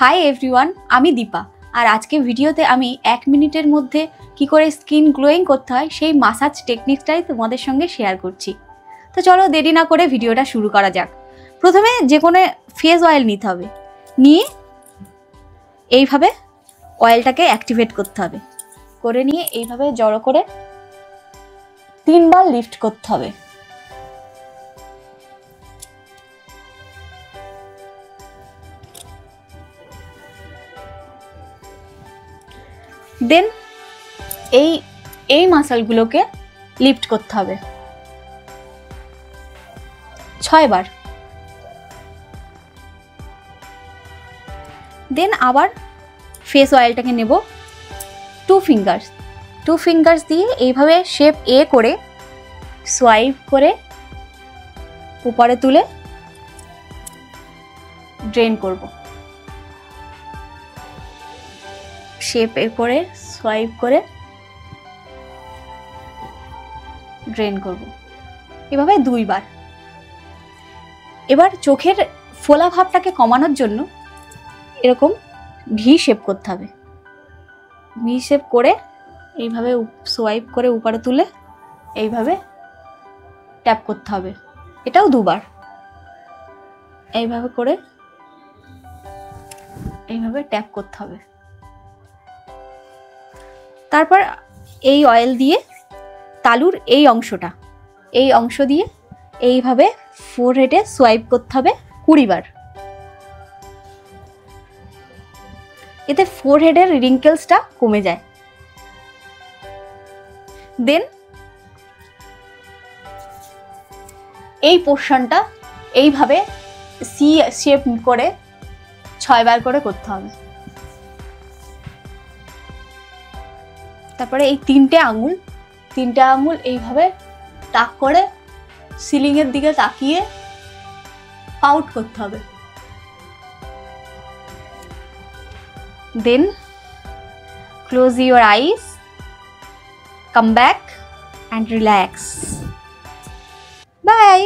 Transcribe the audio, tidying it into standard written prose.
Hi everyone, আমি দীপা। আর আজকে ভিডিওতে আমি 1 মিনিটের মধ্যে কি করে স্কিন গ্লোয়িং করতে হয় সেই মাসাজ টেকনিকটাই তোমাদের সঙ্গে শেয়ার করছি। তো চলো দেরি না করে ভিডিওটা শুরু করা যাক। প্রথমে যে কোনো ফেস অয়েল নিতে হবে, নিয়ে এইভাবে অয়েলটাকে অ্যাক্টিভেট করতে হবে, করে নিয়ে এইভাবে জড়ো করে 3 বার লিফট করতে হবে। দেন এই মাসলগুলোকে লিফট করতে হবে 6 বার। দেন আবার ফেস অয়েলটাকে নেব 2 ফিঙ্গার্স দিয়ে এইভাবে শেপ এ করে সোয়াইপ করে উপরে তুলে ড্রেন করব। শেপ এ করে সোয়াইপ করে ড্রেন করব, এভাবে 2 বার। এবার চোখের ফোলা ভাবটাকে কমানোর জন্য এরকম ভি শেপ করতে হবে। ভি শেপ করে এইভাবে সোয়াইপ করে উপরে তুলে এইভাবে ট্যাপ করতে হবে, এটাও 2 বার। এইভাবে করে এইভাবে ট্যাপ করতে হবে। তারপর এই অয়েল দিয়ে তালুর এই অংশ দিয়ে এইভাবে ফোরহেডে সোয়াইপ করতে হবে 20 বার। এতে ফোরহেডের রিঙ্কেলসটা কমে যায়। দেন এই পোর্শনটা এইভাবে সি শেপ করে 6 বার করে করতে হবে। তারপরে এই 3টে আঙুল এইভাবে টাক করে সিলিং এর দিকে তাকিয়ে পাউট করতে হবে। Then close your eyes, come back and relax. By.